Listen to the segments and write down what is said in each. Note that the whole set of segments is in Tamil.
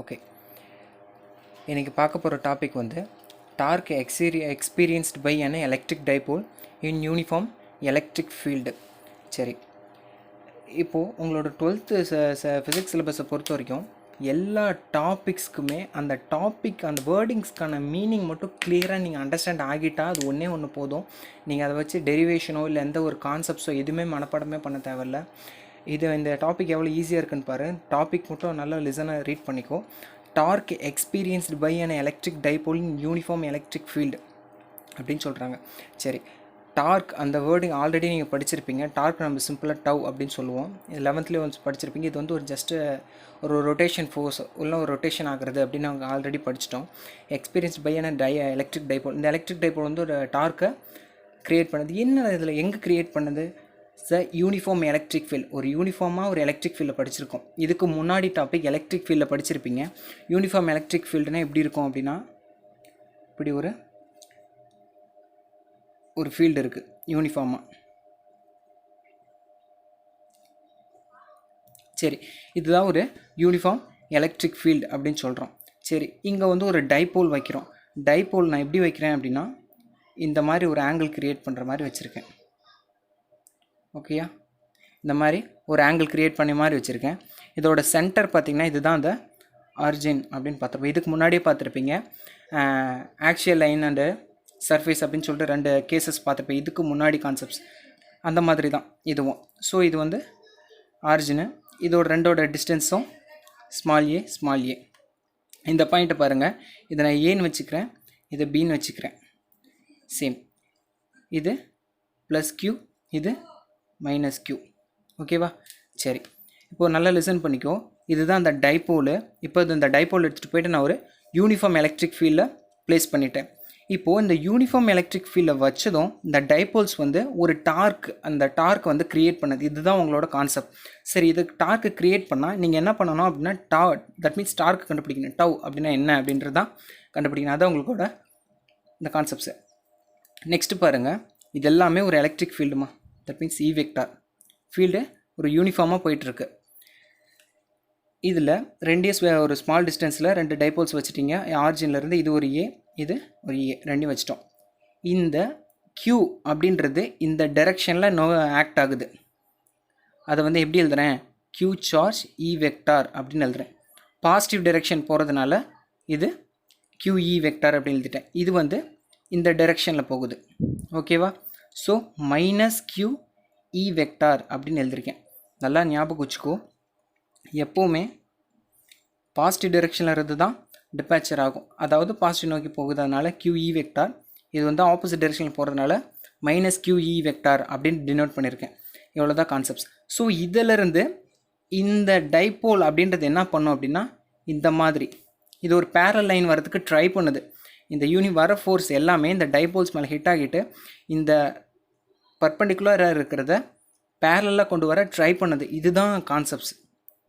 ஓகே, இன்றைக்கி பார்க்க போகிற டாபிக் வந்து torque experienced by an electric dipole in uniform electric field. சரி, இப்போது உங்களோட 12th ஃபிசிக்ஸ் சிலபஸை பொறுத்த வரைக்கும் எல்லா டாபிக்ஸ்க்குமே அந்த டாபிக் அந்த வேர்டிங்ஸ்க்கான மீனிங் மட்டும் கிளியராக நீங்கள் அண்டர்ஸ்டாண்ட் ஆகிட்டால் அது ஒன்று போதும். நீங்கள் அதை வச்சு டெரிவேஷனோ இல்லை எந்த ஒரு கான்செப்ட்ஸோ எதுவுமே மனப்பாடமே பண்ண தேவையில்ல. இந்த டாபிக் எவ்வளோ ஈஸியாக இருக்குன்னு பாரு. டாபிக் மட்டும் நல்லா லிசனாக ரீட் பண்ணிக்கோ. Torque experienced by an electric dipole in uniform electric field அப்படின்னு சொல்கிறாங்க. சரி, டார்க் அந்த வேர்டிங் ஆல்ரெடி நீங்கள் படிச்சிருப்பீங்க. டார்க் நம்ம சிம்பிளாக டவ் அப்படின்னு சொல்லுவோம். 11th வந்து படிச்சிருப்பீங்க. இது வந்து ஒரு ஜஸ்ட்டு ஒரு ரொட்டேஷன் ஃபோர்ஸ் உள்ள ஒரு ரொட்டேஷன் ஆகிறது அப்படின்னு நாங்கள் ஆல்ரெடி படிச்சிட்டோம். Experience by an electric dipole. இந்த எலக்ட்ரிக் டைபோல் வந்து ஒரு டார்க்கை க்ரியேட் பண்ணது. என்ன இதில் எங்கே க்ரியேட் பண்ணது? Uniform electric field. ஒரு யூனிஃபார்மாக ஒரு எலக்ட்ரிக் ஃபீல்டில் படிச்சிருக்கோம். இதுக்கு முன்னாடி டாபிக் எலக்ட்ரிக் ஃபீல்டில் படிச்சிருப்பீங்க. யூனிஃபார்ம் எலக்ட்ரிக் ஃபீல்டுனா எப்படி இருக்கும் அப்படின்னா, இப்படி ஒரு ஃபீல்டு இருக்குது யூனிஃபார்மாக. சரி, இதுதான் ஒரு யூனிஃபார்ம் எலக்ட்ரிக் ஃபீல்டு அப்படின்னு சொல்கிறோம். சரி, இங்கே வந்து ஒரு டைபோல் வைக்கிறோம். டைபோல் நான் எப்படி வைக்கிறேன் அப்படின்னா, இந்த மாதிரி ஒரு ஆங்கிள் க்ரியேட் பண்ணுற மாதிரி வச்சுருக்கேன். ஓகேயா, இந்த மாதிரி ஒரு ஆங்கிள் க்ரியேட் பண்ணி மாதிரி வச்சுருக்கேன். இதோட சென்டர் பார்த்திங்கன்னா இதுதான் அந்த ஆரிஜின் அப்படின்னு பார்த்துருப்போம். இதுக்கு முன்னாடியே பார்த்துருப்பீங்க. ஆக்சியல் லைன் அண்டு சர்ஃபேஸ் அப்படின்னு சொல்லிட்டு 2 கேசஸ் பார்த்துருப்பேன். இதுக்கு முன்னாடி கான்செப்ட்ஸ் அந்த மாதிரி தான் இதுவும். ஸோ இது வந்து ஆரிஜினு. இதோட 2 டிஸ்டன்ஸும் ஸ்மால் ஏ. இந்த பாயிண்ட்டை பாருங்கள். இதை நான் ஏன்னு வச்சுக்கிறேன், இதை பின்னு வச்சுக்கிறேன். சேம், இது ப்ளஸ் க்யூ, இது மைனஸ் க்யூ. ஓகேவா? சரி, இப்போது நல்லா லிசன் பண்ணிக்கோ. இதுதான் அந்த டைபோலு. இப்போ இந்த டைபோல் எடுத்துகிட்டு போய்ட்டு நான் ஒரு யூனிஃபார்ம் எலக்ட்ரிக் ஃபீல்டில் ப்ளேஸ் பண்ணிட்டேன். இப்போது இந்த யூனிஃபார்ம் எலக்ட்ரிக் ஃபீல்டை வச்சதும் இந்த டைபோல்ஸ் வந்து ஒரு அந்த டார்க் வந்து க்ரியேட் பண்ணது. இதுதான் உங்களோட கான்செப்ட். சரி, இது டார்க்கு க்ரியேட் பண்ணால் நீங்கள் என்ன பண்ணணும் அப்படின்னா, தட் மீன்ஸ் டார்க் கண்டுபிடிக்கணும். டவ் அப்படின்னா என்ன அப்படின்றது தான் கண்டுபிடிக்கணும். அதான் உங்களோட இந்த கான்செப்ட்ஸு. நெக்ஸ்ட்டு பாருங்கள், இது எல்லாமே ஒரு எலக்ட்ரிக் ஃபீல்டுமா. That means E vector field ஒரு யூனிஃபார்மாக போயிட்டுருக்கு. இதில் 2 ஒரு ஸ்மால் டிஸ்டன்ஸில் 2 டைபோல்ஸ் வச்சுட்டிங்க. ஆரிஜின்லேருந்து இது ஒரு ஏ, இது ஒரு ஏ, 2 வச்சிட்டோம். இந்த Q அப்படின்றது இந்த டைரெக்ஷனில் ஆக்ட் ஆகுது. அதை வந்து எப்படி எழுதுறேன்? Q சார்ஜ் இ வெக்டார் அப்படின்னு எழுதுறேன். பாசிட்டிவ் டைரெக்ஷன் போகிறதுனால இது QE வெக்டார் அப்படின்னு எழுதிட்டேன். இது வந்து இந்த டைரெக்ஷனில் போகுது. ஓகேவா? ஸோ மைனஸ் QE வெக்டார் அப்படின்னு எழுதியிருக்கேன். நல்லா ஞாபகம் வச்சுக்கோ. எப்போவுமே பாசிட்டிவ் டைரெக்ஷனில் இருந்து தான் டிபேச்சர் ஆகும். அதாவது பாசிட்டிவ் நோக்கி போகுதுனால QE வெக்டார். இது வந்து ஆப்போசிட் டைரெக்ஷனில் போகிறதுனால மைனஸ் QE வெக்டார் அப்படின்னு டினோட் பண்ணியிருக்கேன். இவ்வளோ தான் கான்செப்ட்ஸ். ஸோ இதிலிருந்து இந்த டைபோல் அப்படின்றது என்ன பண்ணும் அப்படின்னா, இந்த மாதிரி இது ஒரு பேரல் லைன் வரதுக்கு ட்ரை பண்ணுது. இந்த வர ஃபோர்ஸ் எல்லாமே இந்த டைபோல்ஸ் மேலே ஹிட் ஆகிட்டு இந்த பர்பண்டிகுலராக இருக்கிறத பேரலாக கொண்டு வர ட்ரை பண்ணுது. இதுதான் கான்செப்ட்ஸ்.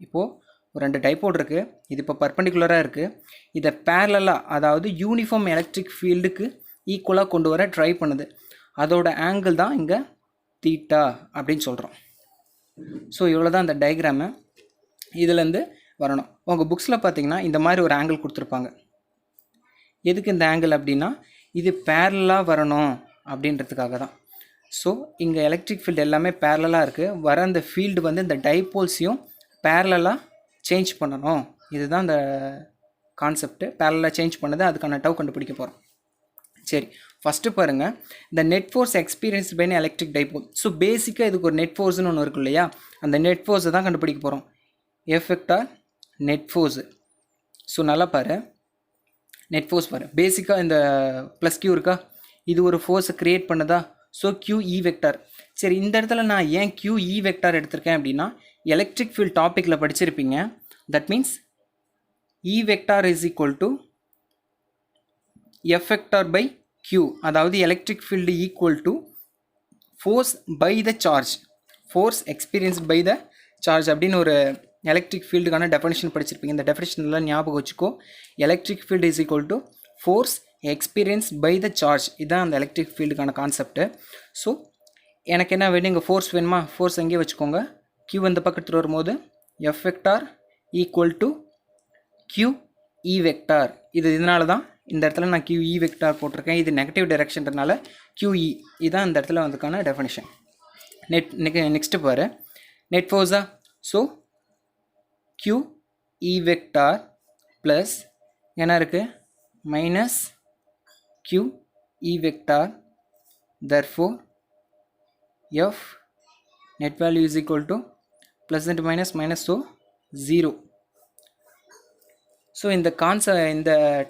இப்போது ஒரு 2 டைபோல் இருக்குது. இது இப்போ பர்பண்டிகுலராக இருக்குது. இதை பேரலாக, அதாவது யூனிஃபார்ம் எலக்ட்ரிக் ஃபீல்டுக்கு ஈக்குவலாக கொண்டு வர ட்ரை பண்ணுது. அதோட ஆங்கிள் தான் இங்கே தீட்டா அப்படின்னு சொல்கிறோம். ஸோ இவ்வளோ தான் இந்த டயக்ராமு. இதுலேருந்து வரணும். உங்கள் புக்ஸில் பார்த்தீங்கன்னா இந்த மாதிரி ஒரு ஆங்கிள் கொடுத்துருப்பாங்க. எதுக்கு இந்த ஆங்கிள் அப்படின்னா, இது பேரலாக வரணும் அப்படின்றதுக்காக தான். ஸோ இங்கே எலக்ட்ரிக் ஃபீல்டு எல்லாமே பேரலாக இருக்குது. வர அந்த ஃபீல்டு வந்து இந்த டைபோல்ஸையும் பேரலாக சேஞ்ச் பண்ணணும். இதுதான் இந்த கான்செப்ட்டு. பேரலாக சேஞ்ச் பண்ணது, அதுக்கான டவ் கண்டுபிடிக்க போகிறோம். சரி, ஃபஸ்ட்டு பாருங்கள், இந்த net force experience by electric dipole. So பேசிக்காக இதுக்கு ஒரு நெட் ஃபோர்ஸ்னு ஒன்று இருக்கும் இல்லையா? அந்த நெட் ஃபோர்ஸை தான் கண்டுபிடிக்க போகிறோம். F vector net force. So நல்லா பாரு, நெட் ஃபோர்ஸ் பாரு. பேசிக்காக இந்த ப்ளஸ் Q இருக்கா, இது ஒரு ஃபோர்ஸை க்ரியேட் பண்ணுதா. So QE vector. சரி, இந்த இடத்துல நான் ஏன் QE வெக்டார் எடுத்திருக்கேன் அப்படின்னா, எலக்ட்ரிக் ஃபீல்ட் டாப்பிக்கில் படிச்சிருப்பீங்க. That means E vector is equal to F vector by Q. அதாவது electric field equal to force by the charge, force experience by the charge அப்படின்னு ஒரு எலக்ட்ரிக் ஃபீல்டுக்கான டெஃபினிஷன் படிச்சிருப்பீங்க. இந்த டெஃபினிஷன்லாம் ஞாபகம் வச்சுக்கோ. Electric field is equal to force experience by the charge. இதுதான் அந்த எலக்ட்ரிக் ஃபீல்டுக்கான கான்செப்ட்டு. ஸோ எனக்கு என்ன வேணும்? இங்கே ஃபோர்ஸ் வேணுமா? ஃபோர்ஸ் எங்கேயே வச்சுக்கோங்க. Q இந்த பக்கத்தில் வரும்போது F vector equal to QE vector. இதனால தான் இந்த இடத்துல நான் QE வெக்டார் போட்டிருக்கேன். இது நெகட்டிவ் டைரக்ஷன்றதுனால QE இதுதான் இந்த இடத்துல வந்துக்கான டெஃபினிஷன். நெக்ஸ்ட்டு பாரு, நெட் ஃபோர்ஸா. ஸோ QE வெக்டார் ப்ளஸ் என்ன இருக்குது, minus QE vector. therefore F net value is equal to plus and minus minus, so 0. So இந்த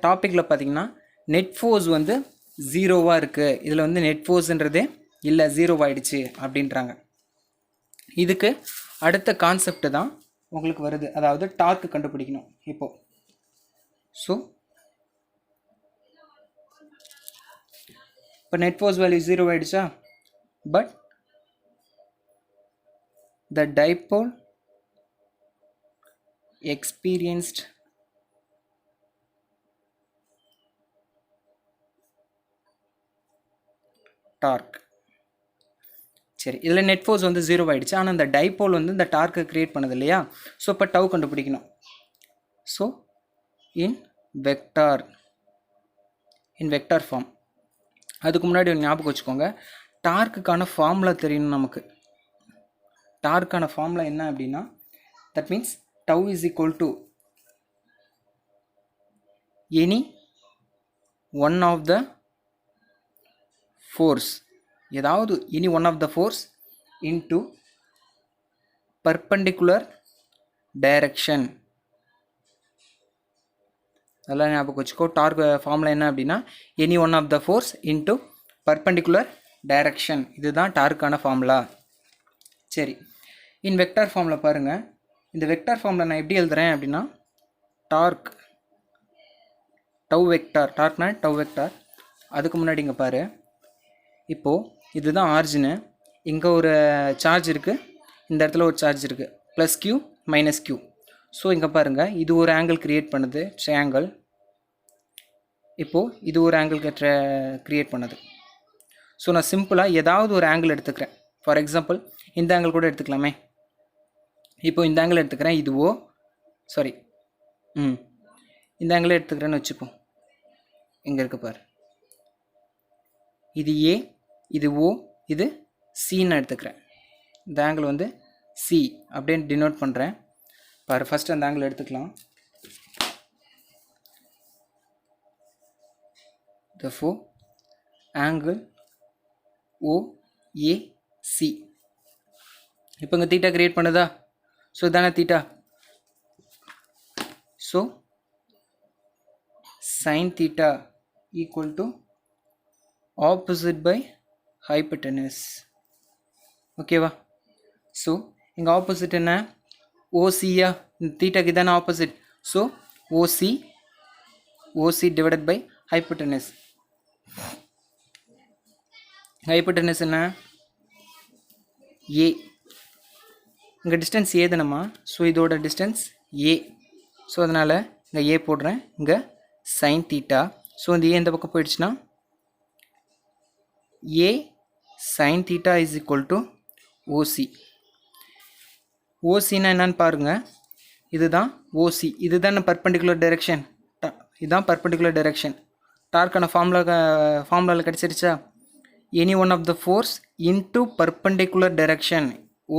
டாப்பிக்கில் பார்த்தீங்கன்னா நெட் ஃபோர்ஸ் வந்து 0வாக இருக்குது. இதில் வந்து நெட் ஃபோர்ஸுன்றதே இல்லை, 0 ஆகிடுச்சு அப்படின்றாங்க. இதுக்கு அடுத்த கான்செப்ட் தான் உங்களுக்கு வருது, அதாவது டார்க்கு கண்டுபிடிக்கணும் இப்போது. ஸோ இப்போ நெட் ஃபோர்ஸ் வேல்யூ 0 ஆகிடுச்சா, but the dipole experienced torque. சரி, இதில் நெட் ஃபோர்ஸ் வந்து 0 ஆகிடுச்சு, ஆனால் இந்த டைபோல் வந்து இந்த டார்க்கை க்ரியேட் பண்ணது இல்லையா. ஸோ இப்போ டவு கண்டுபிடிக்கணும். So in vector form. அதுக்கு முன்னாடி ஒரு ஞாபகம் வச்சுக்கோங்க, டார்க்குக்கான ஃபார்முலா தெரியணும் நமக்கு. டார்க்கான ஃபார்முலா என்ன அப்படின்னா, that means tau is equal to any one of the force, ஏதாவது any one of the force into perpendicular direction. அதெல்லாம் ஞாபகம் வச்சுக்கோ. டார்க் ஃபார்முலா என்ன அப்படின்னா, any one of the force into perpendicular direction. இதுதான் டார்க்கான ஃபார்முலா. சரி, இன் வெக்டார் ஃபார்மில் பாருங்கள், இந்த வெக்டார் ஃபார்மில் நான் எப்படி எழுதுகிறேன் அப்படின்னா, டார்க் டவு வெக்டார், டார்க்னா டவு வெக்டார். அதுக்கு முன்னாடி இங்கே பாரு, இப்போது இதுதான் ஆரிஜினு, இங்கே ஒரு சார்ஜ் இருக்குது, இந்த இடத்துல ஒரு சார்ஜ் இருக்குது, plus Q minus Q. So இங்கே பாருங்கள், இது ஒரு ஆங்கிள் க்ரியேட் பண்ணுது, ட்ரையாங்கிள். இப்போது இது ஒரு ஆங்கிள் க்ரியேட் பண்ணுது. ஸோ நான் சிம்பிளாக ஏதாவது ஒரு ஆங்கிள் எடுத்துக்கிறேன். ஃபார் எக்ஸாம்பிள் இந்த ஆங்கிள் கூட எடுத்துக்கலாமே. இப்போ இந்த ஆங்கிள் எடுத்துக்கிறேன், இதுவோ சாரி இந்த ஆங்கிள் எடுத்துக்கிறேன்னு வச்சுப்போம். இங்கே இருக்கு பாரு, இது A, இது O, இது Cன்னு எடுத்துக்கிறேன். இந்த ஆங்கிள் வந்து C அப்படின்னு டினோட் பண்ணுறேன் பாரு. ஃபஸ்ட்டு அந்த ஆங்கிள் எடுத்துக்கலாம். therefore angle OAC. இப்போ இங்கே தீட்டா கிரியேட் பண்ணுதா. ஸோ இதானே theta. So sin theta equal to opposite by hypotenuse. ஓகேவா. ஸோ இங்கே ஆப்போசிட் என்ன, ஓசியா. இந்த தீட்டாக்கு தானே opposite. So OC divided by hypotenuse. Hypotenuse என்ன, ஏ. இங்கே டிஸ்டன்ஸ் ஏ தானம்மா. ஸோ இதோட டிஸ்டன்ஸ் ஏ. ஸோ அதனால் இங்கே ஏ போடுறேன், இங்கே சைன் தீட்டா. ஸோ இந்த ஏ இந்த பக்கம் போயிடுச்சுன்னா A sine theta is equal to OC. ஓசின்னா என்னன்னு பாருங்கள், இதுதான் ஓசி. இதுதான் பர்பண்டிகுலர் டைரெக்ஷன், இதுதான் பர்பண்டிகுலர் டைரெக்ஷன். டார்க்கான ஃபார்முலாவில் கிடச்சிருச்சா. Any one of the force into perpendicular direction.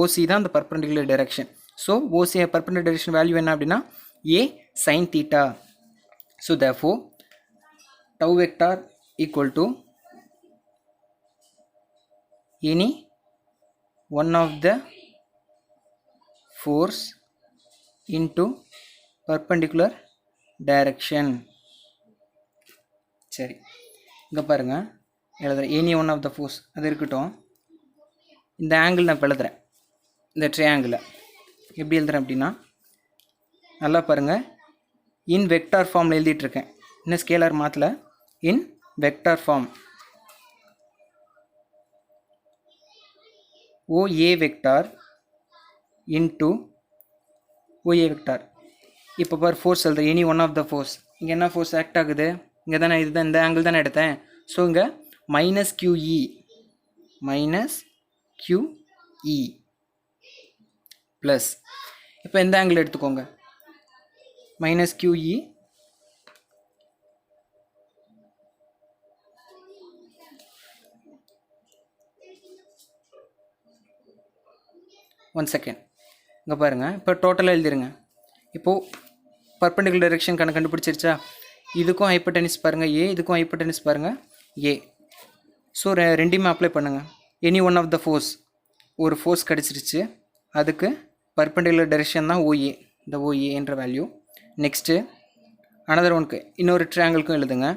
OC தான் இந்த perpendicular direction. So OC perpendicular direction value என்ன அப்படின்னா A sine theta. So therefore tau vector equal to any one of the force into perpendicular direction. சரி, இங்கே பாருங்கள் எழுதுகிறேன், any one of the force அது இருக்கட்டும். இந்த ஆங்கிள் நான் இப்போ எழுதுகிறேன், இந்த ட்ரையாங்கிளை எப்படி எழுதுகிறேன் அப்படின்னா, நல்லா பாருங்கள், இன் வெக்டார் ஃபார்மில் எழுதிட்டுருக்கேன். இன்னும் ஸ்கேலர் மாற்றல, in vector form. OA vector into OA vector. இப்போ பார் ஃபோர்ஸ் எழுதுற, any one of the force. இங்கே என்ன ஃபோர்ஸ் ஆக்ட் ஆகுது, இங்கே தானே, இதுதான் இந்த ஆங்கிள் தானே எடுத்தேன். ஸோ இங்கே மைனஸ் QE ப்ளஸ் இப்போ இந்த ஆங்கிள் எடுத்துக்கோங்க, மைனஸ் QE ஒன் செகண்ட். இங்கே பாருங்கள், இப்போ டோட்டலாக எழுதிருங்க. இப்போது பர்பெண்டிகுலர் டைரெக்ஷன் கண்டுபிடிச்சிருச்சா? இதுக்கும் ஹைப்போடெனிஸ் பாருங்கள் ஏ, இதுக்கும் ஹைப்போடெனிஸ் பாருங்கள் ஏ. ஸோ ரெண்டையுமே அப்ளை பண்ணுங்கள். Any one of the force, ஒரு ஃபோர்ஸ் கிடச்சிருச்சு, அதுக்கு பர்பெண்டிகுலர் டைரெக்ஷன் தான் OA, இந்த OA என்ற வேல்யூ. நெக்ஸ்ட்டு அனதர் ஒன்க்கு இன்னொரு ட்ரையாங்கிள்க்கும் எழுதுங்க.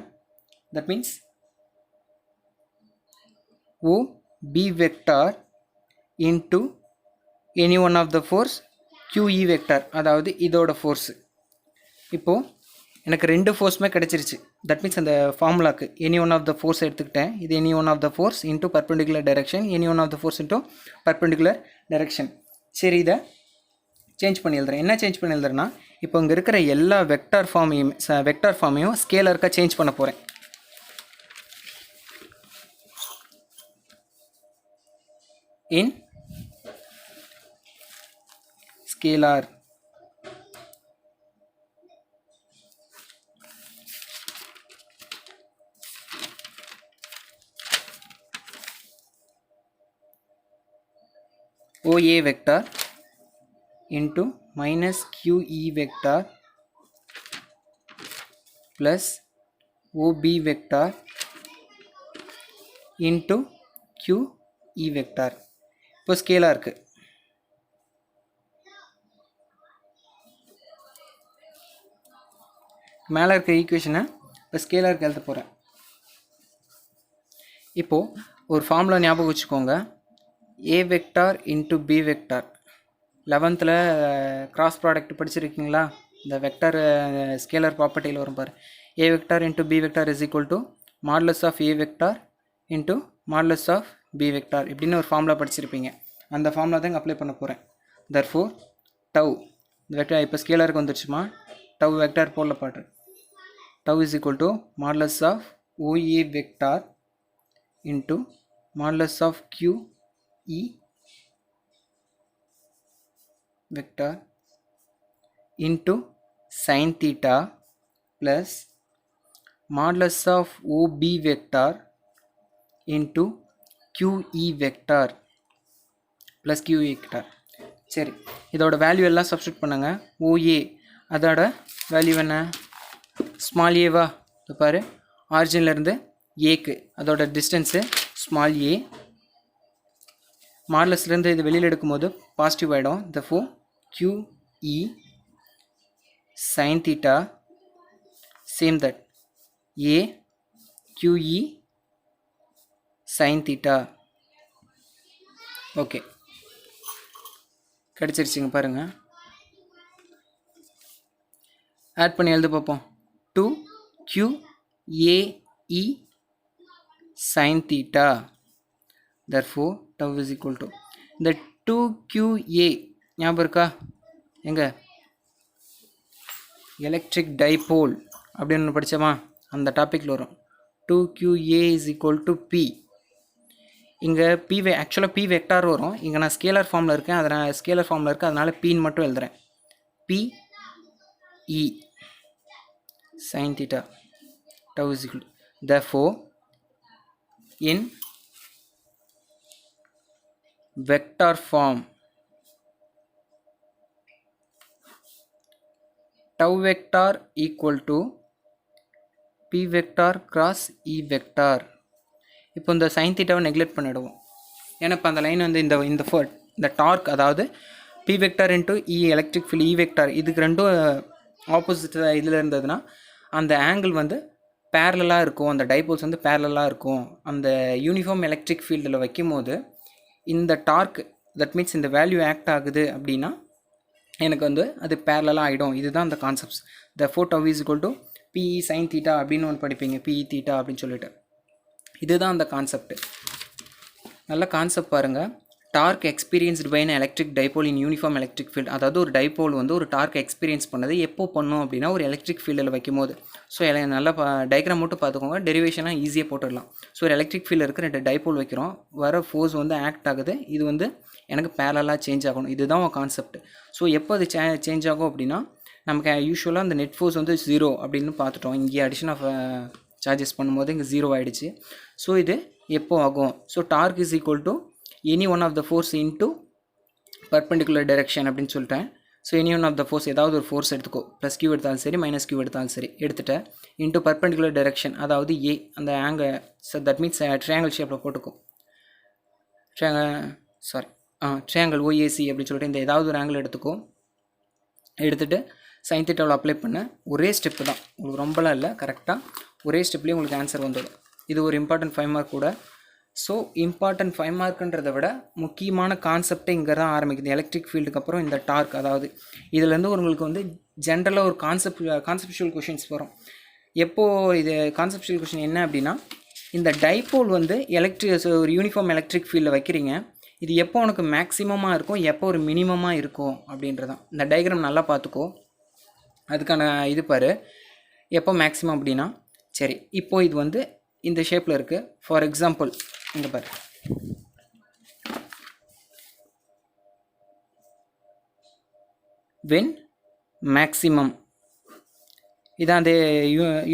That means OB vector into any one of the force QE vector, அதாவது இதோட ஃபோர்ஸு. இப்போது எனக்கு ரெண்டு ஃபோர்ஸுமே கிடச்சிருச்சு. தட் மீன்ஸ் அந்த ஃபார்முலாக்கு any one of the force எடுத்துக்கிட்டேன். இது any one of the force into perpendicular direction, any one of the force into perpendicular direction. சரி, இதை சேஞ்ச் பண்ணி எழுதுறேன். என்ன சேஞ்ச் பண்ணி எழுதுறேன்னா, இப்போ இங்கே இருக்கிற எல்லா வெக்டார் ஃபார்மையும் ஸ்கேலருக்காக சேஞ்ச் பண்ண போகிறேன். இன் scalar. OA vector into minus QE vector plus OB vector into QE vector. இப்போ ஸ்கேலாக இருக்குது. மேலே இருக்க ஈக்குவேஷனை இப்போ ஸ்கேலாருக்கு எழுத போகிறேன். இப்போது ஒரு ஃபார்முலா ஞாபகம் வச்சுக்கோங்க. A vector into B vector. 11th cross product படிச்சிருக்கீங்களா? இந்த வெக்டார் ஸ்கேலர் ப்ராப்பர்ட்டியில் வரும் பாரு. A vector into B vector is equal to modulus of A vector into modulus of B vector இப்படின்னு ஒரு ஃபார்முலா படிச்சிருப்பீங்க. அந்த ஃபார்முலா தான் இங்கே அப்ளை பண்ண போகிறேன். தர்ஃபோர் டவ் இந்த வெக்டார் இப்போ ஸ்கேலருக்கு வந்துடுச்சுமா, டவ் வெக்டார் போடல பாட்டு. Tau is equal to modulus of OA vector into modulus of QE vector into sin theta plus modulus of OB vector into QE vector plus QE vector. சரி, இதோட வேல்யூ எல்லாம் சப்ஸ்டியூட் பண்ணுங்க. OA அதோட வேல்யூ என்ன? ஸ்மால் ஏவா? இப்போ பாரு, ஆரிஜின்லேருந்து ஏக்கு அதோட டிஸ்டன்ஸு ஸ்மால் ஏ. மாடுலஸ்லேருந்து இது வெளியில் எடுக்கும்போது பாசிட்டிவ் ஆகிடும். therefore QE sin theta same that A QE sin theta. Okay, கிடச்சிருச்சிங்க பாருங்கள். ஆட் பண்ணி எழுத பார்ப்போம். 2QAE sin theta. therefore tau is equal to இந்த 2QA ஞாபகம் இருக்கா? எங்க எலக்ட்ரிக் டைபோல் அப்படின்னு ஒன்று படித்தோமா, அந்த டாப்பிக்கில் வரும். 2QA is equal to P. இங்கே ஆக்சுவலாக P வெக்டார் வரும். இங்கே நான் ஸ்கேலர் ஃபார்மில் இருக்கேன், அதனால் ஸ்கேலர் ஃபார்மில் இருக்குது, அதனால் Pன்னு மட்டும் எழுதுகிறேன். PE sin theta tau is equal to. therefore in vector form tau vector equal to P vector cross E vector. இப்போ இந்த sin theta நெக்லெக்ட் பண்ணிடுவோம். ஏன்னா இப்போ அந்த லைன் வந்து இந்த டார்க், அதாவது P vector into E electric field E vector, இதுக்கு ரெண்டும் ஆப்போசிட் இதில் இருந்ததுன்னா அந்த ஆங்கிள் வந்து பேரலாக இருக்கும், அந்த டைபோல்ஸ் வந்து பேரலாக இருக்கும். அந்த யூனிஃபார்ம் எலக்ட்ரிக் ஃபீல்டில் வைக்கும் போது இந்த டார்க், தட் மீன்ஸ் இந்த வேல்யூ ஆக்ட் ஆகுது அப்படின்னா எனக்கு வந்து அது பேரலாக ஆகிடும். இதுதான் அந்த concepts. therefore tau is equal to PE sin theta அப்படின்னு ஒன்று படிப்பீங்க, PE theta அப்படின்னு சொல்லிட்டு. இதுதான் அந்த கான்செப்ட். நல்ல கான்செப்ட் பாருங்கள். Torque experienced by electric dipole in uniform electric field. அதாவது ஒரு டைபோல் வந்து ஒரு டார்க் எக்ஸ்பீரியன்ஸ் பண்ணது எப்போ பண்ணும் அப்படின்னா ஒரு எலக்ட்ரிக் ஃபீல்டில் வைக்கும் போது. ஸோ நல்லா டயக்ராம் மட்டும் பார்த்துக்கோங்க, டெரிவேஷன்லாம் ஈஸியாக போட்டுடலாம். ஸோ ஒரு எலக்ட்ரிக் ஃபீல்டில் இருக்கிற 2 டைபோல் வைக்கிறோம், வர ஃபோர்ஸ் வந்து ஆக்ட் ஆகுது, இது வந்து எனக்கு பேரலாக சேஞ்ச் ஆகணும். இதுதான் ஒரு கான்செப்ட். ஸோ எப்போ அது சேஞ்ச் ஆகும் அப்படின்னா நமக்கு யூஸ்வலாக அந்த நெட் ஃபோர்ஸ் வந்து 0 அப்படின்னு பார்த்துட்டோம். இங்கே அடிஷன் ஆஃப் சார்ஜஸ் பண்ணும்போது இங்கே 0 ஆகிடுச்சு. ஸோ இது எப்போ ஆகும்? So torque is equal to any one of the force into perpendicular direction அப்படின்னு சொல்லிட்டேன். So any one of the force, ஏதாவது ஒரு ஃபோர்ஸ் எடுத்துக்கோ, ப்ளஸ் கியூ எடுத்தாலும் சரி மைனஸ் கியூ எடுத்தாலும் சரி எடுத்துகிட்டேன். இன்ட்டு பர்பெண்டிகுலர் டைரெக்ஷன், அதாவது ஏ அந்த angle, so that means triangle ஷேப்பில் போட்டுக்கும். ட்ரையாங்கிள் ஓஏசி அப்படின்னு சொல்லிட்டு இந்த ஏதாவது ஒரு ஆங்கிள் எடுத்துக்கோ. எடுத்துகிட்டு சைன் தீட்டாவில் அப்ளை பண்ண ஒரே ஸ்டெப்பு தான், உங்களுக்கு ரொம்பலாம் இல்லை, கரெக்டாக ஒரே ஸ்டெப்லேயே உங்களுக்கு ஆன்சர் வந்துடும். இது ஒரு இம்பார்ட்டன்ட் 5 மார்க் கூட. ஸோ இம்பார்ட்டன்ட் 5 மார்க்குன்றதை விட முக்கியமான கான்செப்டே இங்கே தான் ஆரம்பிக்குது. எலக்ட்ரிக் ஃபீல்டுக்கு அப்புறம் இந்த டார்க், அதாவது இதுலேருந்து உங்களுக்கு வந்து ஜென்ரலாக ஒரு கான்செப்சுவல் கொஷின்ஸ் வரும். எப்போது இது கான்செப்சுவல் கொஷின் என்ன அப்படின்னா, இந்த டைபோல் வந்து ஒரு யூனிஃபார்ம் எலக்ட்ரிக் ஃபீல்டில் வைக்கிறீங்க, இது எப்போ உனக்கு மேக்ஸிமமாக இருக்கும், எப்போ ஒரு மினிமமாக இருக்கும் அப்படின்றதான். இந்த டயக்ராம் நல்லா பார்த்துக்கோ, அதுக்கான இது பாரு, எப்போ மேக்ஸிமம் அப்படின்னா. சரி, இப்போது இது வந்து இந்த ஷேப்பில் இருக்குது. ஃபார் எக்ஸாம்பிள் இங்கே பாரு, வென் மேக்ஸிமம், இதான் அந்த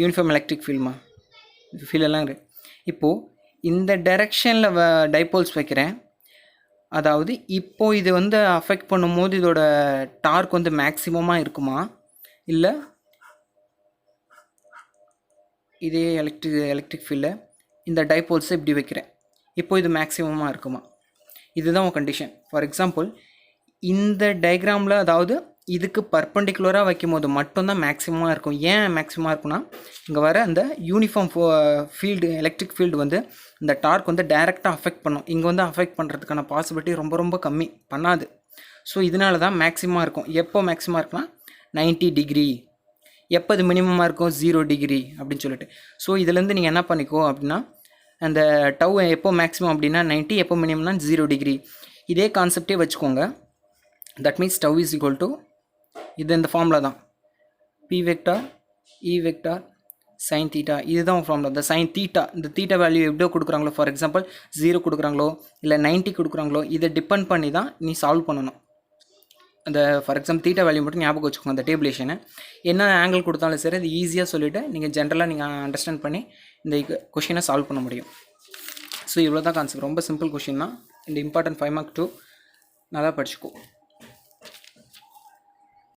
யூனிஃபார்ம் எலக்ட்ரிக் ஃபீல்டெல்லாம் இருக்குது. இப்போது இந்த டைரெக்ஷனில் டைபோல்ஸ் வைக்கிறேன், அதாவது இப்போது இது வந்து அஃபெக்ட் பண்ணும்போது இதோட டார்க் வந்து மேக்ஸிமமாக இருக்குமா, இல்லை இதே எலக்ட்ரிக் ஃபீல்டில் இந்த டைபோல்ஸை இப்படி வைக்கிறேன், இப்போது இது மேக்ஸிமமாக இருக்குமா, இதுதான் உன் கண்டிஷன். ஃபார் எக்ஸாம்பிள் இந்த டயக்ராமில், அதாவது இதுக்கு பர்பெண்டிகுலராக வைக்கும் போது மட்டும்தான் மேக்ஸிமமாக இருக்கும். ஏன் மேக்ஸிமமாக இருக்குன்னா, இங்கே வர அந்த யூனிஃபார்ம் ஃபீல்டு எலக்ட்ரிக் ஃபீல்டு வந்து இந்த டார்க் வந்து டைரெக்டாக அஃபெக்ட் பண்ணும். இங்கே வந்து அஃபெக்ட் பண்ணுறதுக்கான பாசிபிலிட்டி ரொம்ப ரொம்ப கம்மி, பண்ணாது. ஸோ இதனால தான் மேக்ஸிமமாக இருக்கும். எப்போ மேக்ஸிமமாக இருக்குன்னா 90 டிகிரி. எப்போ இது மினிமமாக இருக்கும்? 0 டிகிரி அப்படின்னு சொல்லிட்டு. ஸோ இதுலேருந்து நீங்கள் என்ன பண்ணிக்கோ அப்படின்னா, அந்த டவ் எப்போ மேக்ஸிமம் அப்படின்னா 90, எப்போ மினிமம்னா 0 டிகிரி. இதே கான்செப்டே வச்சுக்கோங்க. That means tau is equal to, இது இந்த ஃபார்முலா தான், b vector e vector sine theta, இதுதான் ஃபார்முலா. இந்த சைன் தீட்டா, இந்த தீட்டா வேல்யூ எப்படியோ கொடுக்குறாங்களோ, ஃபார் எக்ஸாம்பிள் 0 கொடுக்குறாங்களோ இல்லை 90 கொடுக்குறாங்களோ, இதை டிபெண்ட் பண்ணி தான் நீ சால்வ் பண்ணணும். அந்த ஃபார் எக்ஸாம்பிள் தீட்டா வேல்யூ மட்டும் ஞாபகம் வச்சுக்கோங்க. அந்த டேபிளேஷனை என்ன ஆங்கிள் கொடுத்தாலும் சரி, அது ஈஸியாக சொல்லிவிட்டு நீங்கள் ஜென்ரலாக நீங்கள் அண்டர்ஸ்டாண்ட் பண்ணி இந்த கொஷினை சால்வ் பண்ண முடியும். ஸோ இவ்வளோ தான் கான்செப்ட், ரொம்ப சிம்பிள் கொஷின் தான். இந்த இம்பார்ட்டன்ட் 5 மார்க் 2 நல்லா படிச்சுக்கோ.